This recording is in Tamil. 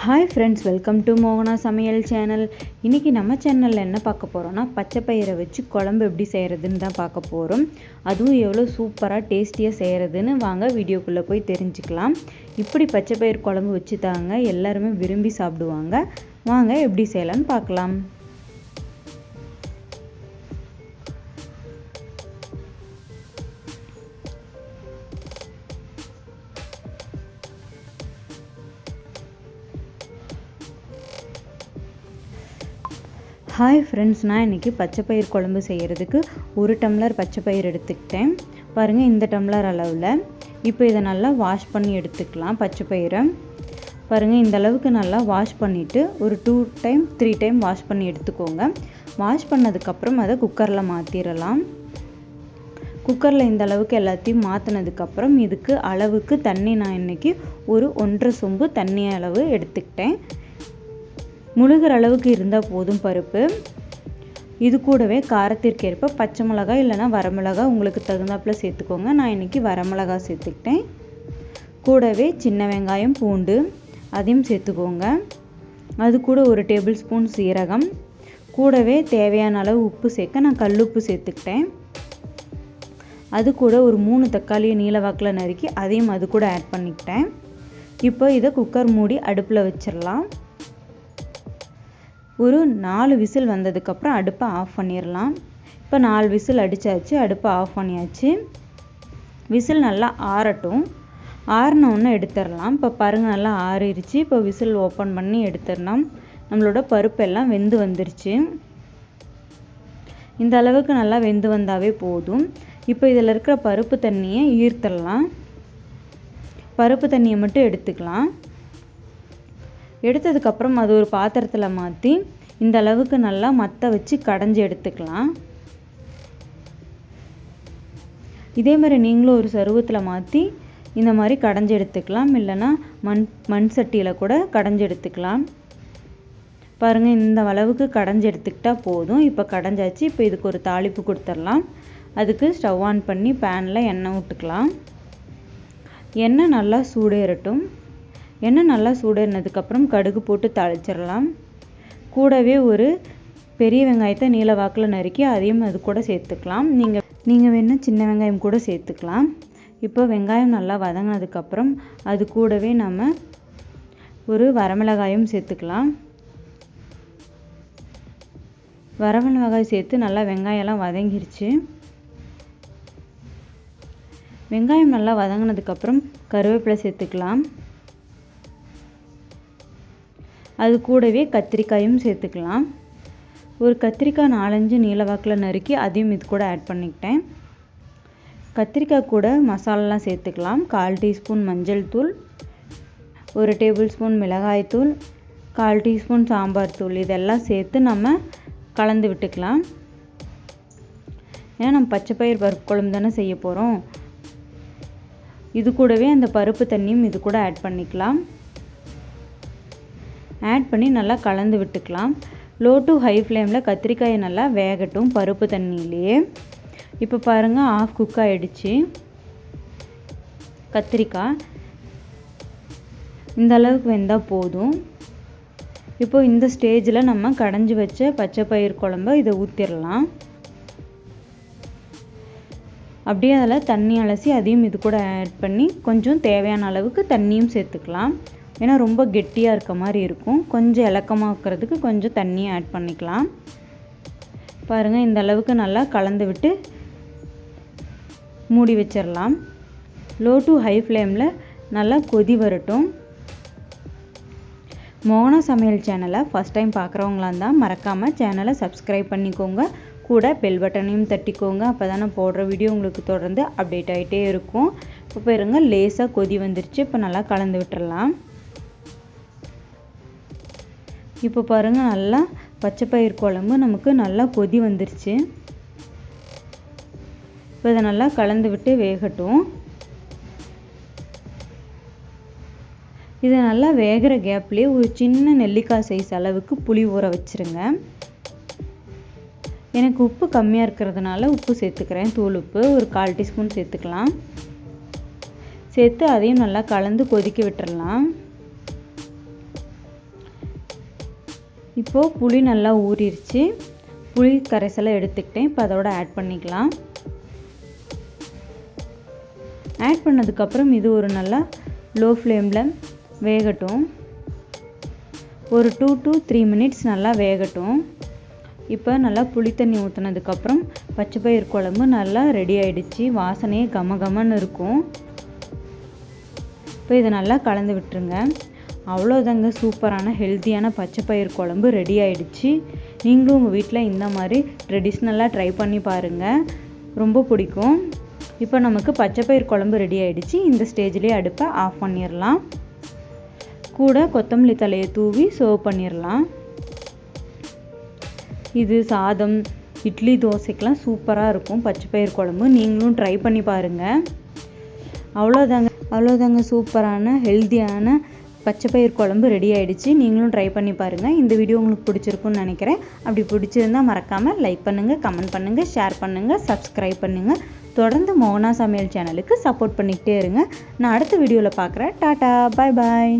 ஹாய் ஃப்ரெண்ட்ஸ், வெல்கம் டு மோகனா சமையல் சேனல். இன்றைக்கி நம்ம சேனலில் என்ன பார்க்க போகிறோன்னா, பச்சை பயிரை வச்சு குழம்பு எப்படி செய்கிறதுன்னு தான் பார்க்க போகிறோம். அதுவும் எவ்வளோ சூப்பராக டேஸ்டியாக செய்கிறதுன்னு வாங்க வீடியோக்குள்ளே போய் தெரிஞ்சுக்கலாம். இப்படி பச்சை பயிர் குழம்பு வச்சு தாங்க எல்லாருமே விரும்பி சாப்பிடுவாங்க. வாங்க எப்படி செய்யலான்னு பார்க்கலாம். ஹாய் ஃப்ரெண்ட்ஸ், நான் இன்றைக்கி பச்சை பயிர் குழம்பு செய்கிறதுக்கு 1 டம்ளர் பச்சை பயிர் எடுத்துக்கிட்டேன். பாருங்கள், இந்த டம்ளர் அளவில். இப்போ இதை நல்லா வாஷ் பண்ணி எடுத்துக்கலாம். பச்சை பயிரை பாருங்கள், இந்த அளவுக்கு நல்லா வாஷ் பண்ணிவிட்டு ஒரு 2 டைம் 3 டைம் வாஷ் பண்ணி எடுத்துக்கோங்க. வாஷ் பண்ணதுக்கப்புறம் அதை குக்கரில் மாற்றிடலாம். குக்கரில் இந்த அளவுக்கு எல்லாத்தையும் மாற்றினதுக்கப்புறம் இதுக்கு அளவுக்கு தண்ணி நான் இன்றைக்கி ஒரு 1.5 சொம்பு தண்ணி அளவு எடுத்துக்கிட்டேன். முழுகிற அளவுக்கு இருந்தால் போதும் பருப்பு. இது கூடவே காரத்திற்கேற்ப பச்சை மிளகாய் இல்லைனா வரமிளகாய் உங்களுக்கு தகுந்தாப்பில் சேர்த்துக்கோங்க. நான் இன்றைக்கி வரமிளகாய் சேர்த்துக்கிட்டேன். கூடவே சின்ன வெங்காயம், பூண்டு அதையும் சேர்த்துக்கோங்க. அது கூட 1 டேபிள் ஸ்பூன் சீரகம், கூடவே தேவையான அளவு உப்பு சேர்க்க நான் கல்லுப்பு சேர்த்துக்கிட்டேன். அது கூட ஒரு 3 தக்காளியை நீளவாக்கில் நறுக்கி அதையும் அது கூட ஆட் பண்ணிக்கிட்டேன். இப்போ இதை குக்கர் மூடி அடுப்பில் வச்சிடலாம். ஒரு 4 விசில் வந்ததுக்கப்புறம் அடுப்பை ஆஃப் பண்ணிடலாம். இப்போ 4 விசில் அடித்தாச்சு, அடுப்பை ஆஃப் பண்ணியாச்சு. விசில் நல்லா ஆறட்டும். ஆறினோன்னு எடுத்துடலாம். இப்போ பாருங்கள், நல்லா ஆறிடுச்சு. இப்போ விசில் ஓப்பன் பண்ணி எடுத்துடலாம். நம்மளோட பருப்பெல்லாம் வெந்து வந்துருச்சு. இந்த அளவுக்கு நல்லா வெந்து வந்தாவே போதும். இப்போ இதில் இருக்கிற பருப்பு தண்ணியை ஈர்த்திடலாம். பருப்பு தண்ணியை மட்டும் எடுத்துக்கலாம். எடுத்ததுக்கப்புறம் அது ஒரு பாத்திரத்தில் மாற்றி இந்த அளவுக்கு நல்லா மத்த வச்சு கடைஞ்சி எடுத்துக்கலாம். இதே மாதிரி நீங்களும் ஒரு சருவத்தில் மாற்றி இந்த மாதிரி கடைஞ்சி எடுத்துக்கலாம். இல்லைன்னா மண் சட்டியில் கூட கடைஞ்சி எடுத்துக்கலாம். பாருங்கள், இந்த அளவுக்கு கடைஞ்சி எடுத்துக்கிட்டால் போதும். இப்போ கடைஞ்சாச்சு. இப்போ இதுக்கு ஒரு தாளிப்பு கொடுத்துடலாம். அதுக்கு ஸ்டவ் ஆன் பண்ணி பேனில் எண்ணெய் விட்டுக்கலாம். எண்ணெய் நல்லா சூடேறட்டும். எண்ணெய் நல்லா சூடேறினதுக்கப்புறம் கடுகு போட்டு தாளிச்சிடலாம். கூடவே ஒரு பெரிய வெங்காயத்தை நீளவாக்கில் நறுக்கி அதையும் அது கூட சேர்த்துக்கலாம். நீங்கள் வேணால் சின்ன வெங்காயம் கூட சேர்த்துக்கலாம். இப்போ வெங்காயம் நல்லா வதங்கினதுக்கப்புறம் அது கூடவே நம்ம ஒரு வரமிளகாயும் சேர்த்துக்கலாம். வரமிளகாய் சேர்த்து நல்லா வெங்காயம்லாம் வதங்கிருச்சு. வெங்காயம் நல்லா வதங்கினதுக்கப்புறம் கருவேப்பிலை சேர்த்துக்கலாம். அது கூடவே கத்திரிக்காயும் சேர்த்துக்கலாம். ஒரு கத்திரிக்காய் 4-5 நீளவாக்கில் நறுக்கி அதையும் இது கூட ஆட் பண்ணிக்கிட்டேன். கத்திரிக்காய் கூட மசாலாலாம் சேர்த்துக்கலாம். 1/4 டீஸ்பூன் மஞ்சள் தூள், 1 டேபிள் ஸ்பூன் மிளகாய் தூள், 1/4 டீஸ்பூன் சாம்பார் தூள் இதெல்லாம் சேர்த்து நம்ம கலந்து விட்டுக்கலாம். ஏன்னா நம்ம பச்சை பயிர் பருப்பு குழம்பு தானே செய்ய போகிறோம். இது கூடவே அந்த பருப்பு தண்ணியும் இது கூட ஆட் பண்ணிக்கலாம். ஆட் பண்ணி நல்லா கலந்து விட்டுக்கலாம். லோ டு ஹை ஃப்ளேமில் கத்திரிக்காயை நல்லா வேகட்டும் பருப்பு தண்ணியிலேயே. இப்போ பாருங்கள், ஆஃப் குக் ஆகிடுச்சு கத்திரிக்காய். இந்த அளவுக்கு வெந்தால் போதும். இப்போ இந்த ஸ்டேஜில் நம்ம கடைஞ்சி வச்ச பச்சை பயிர் குழம்பை இதை ஊற்றிடலாம். அப்படியே அதில் தண்ணி அலசி அதையும் இது கூட ஆட் பண்ணி கொஞ்சம் தேவையான அளவுக்கு தண்ணியும் சேர்த்துக்கலாம். ஏன்னா ரொம்ப கெட்டியாக இருக்க மாதிரி இருக்கும். கொஞ்சம் இலக்கமாக்கிறதுக்கு கொஞ்சம் தண்ணியை ஆட் பண்ணிக்கலாம். பாருங்கள், இந்த அளவுக்கு நல்லா கலந்து விட்டு மூடி வச்சிடலாம். லோ டு ஹை ஃப்ளேமில் நல்லா கொதி வரட்டும். மோகனா சமையல் சேனலை ஃபஸ்ட் டைம் பார்க்குறவங்களா இருந்தால் மறக்காமல் சேனலை சப்ஸ்கிரைப் பண்ணிக்கோங்க. கூட பெல் பட்டனையும் தட்டிக்கோங்க. அப்போ தானே போடுற வீடியோ உங்களுக்கு தொடர்ந்து அப்டேட் ஆகிட்டே இருக்கும். இப்போ பாருங்கள், லேசாக கொதி வந்துருச்சு. இப்போ நல்லா கலந்து விட்டுறலாம். இப்போ பாருங்கள், நல்லா பச்சை பயிர் குழம்பு நமக்கு நல்லா கொதி வந்துருச்சு. இப்போ இதை நல்லா கலந்து விட்டு வேகட்டும். இதை நல்லா வேகிற கேப்லேயே ஒரு சின்ன நெல்லிக்காய் சைஸ் அளவுக்கு புளி ஊற வச்சுருங்க. எனக்கு உப்பு கம்மியாக இருக்கிறதுனால உப்பு சேர்த்துக்கிறேன். தூள் உப்பு ஒரு 1/4 டீஸ்பூன் சேர்த்துக்கலாம். சேர்த்து அதையும் நல்லா கலந்து கொதிக்க விட்டுறலாம். இப்போது புளி நல்லா ஊறிடுச்சு. புளி கரைசலை எடுத்துக்கிட்டேன். இப்போ அதோட ஆட் பண்ணிக்கலாம். ஆட் பண்ணதுக்கப்புறம் இது ஒரு நல்லா லோ ஃப்ளேமில் வேகட்டும். ஒரு 2 to 3 மினிட்ஸ் நல்லா வேகட்டும். இப்போ நல்லா புளி தண்ணி ஊற்றினதுக்கப்புறம் பச்சைப்பயிறு குழம்பு நல்லா ரெடி ஆகிடுச்சு. வாசனையே கமகமன்னு இருக்கும். இப்போ இதை நல்லா கலந்து விட்டுருங்க. அவ்வளோதாங்க, சூப்பரான ஹெல்த்தியான பச்சைப்பயிறு குழம்பு ரெடி ஆகிடுச்சு. நீங்களும் உங்கள் வீட்டில் இந்த மாதிரி ட்ரெடிஷ்னலாக ட்ரை பண்ணி பாருங்கள், ரொம்ப பிடிக்கும். இப்போ நமக்கு பச்சைப்பயிறு குழம்பு ரெடி ஆகிடுச்சு. இந்த ஸ்டேஜ்லேயே அடுப்பை ஆஃப் பண்ணிடலாம். கூட கொத்தமல்லி தலையை தூவி சர்வ் பண்ணிடலாம். இது சாதம், இட்லி, தோசைக்கெலாம் சூப்பராக இருக்கும் பச்சைப்பயிறு குழம்பு. நீங்களும் ட்ரை பண்ணி பாருங்கள். அவ்வளோதாங்க, சூப்பரான ஹெல்த்தியான பச்சைப்பயிறு குழம்பு ரெடி ஆகிடுச்சு. நீங்களும் ட்ரை பண்ணி பாருங்கள். இந்த வீடியோ உங்களுக்கு பிடிச்சிருக்குன்னு நினைக்கிறேன். அப்படி பிடிச்சிருந்தால் மறக்காமல் லைக் பண்ணுங்கள், கமெண்ட் பண்ணுங்கள், ஷேர் பண்ணுங்கள், சப்ஸ்கிரைப் பண்ணுங்கள். தொடர்ந்து மோகனா சமையல் சேனலுக்கு சப்போர்ட் பண்ணிக்கிட்டே இருங்க. நான் அடுத்த வீடியோவில் பார்க்குறேன். டாட்டா, பாய் பாய்.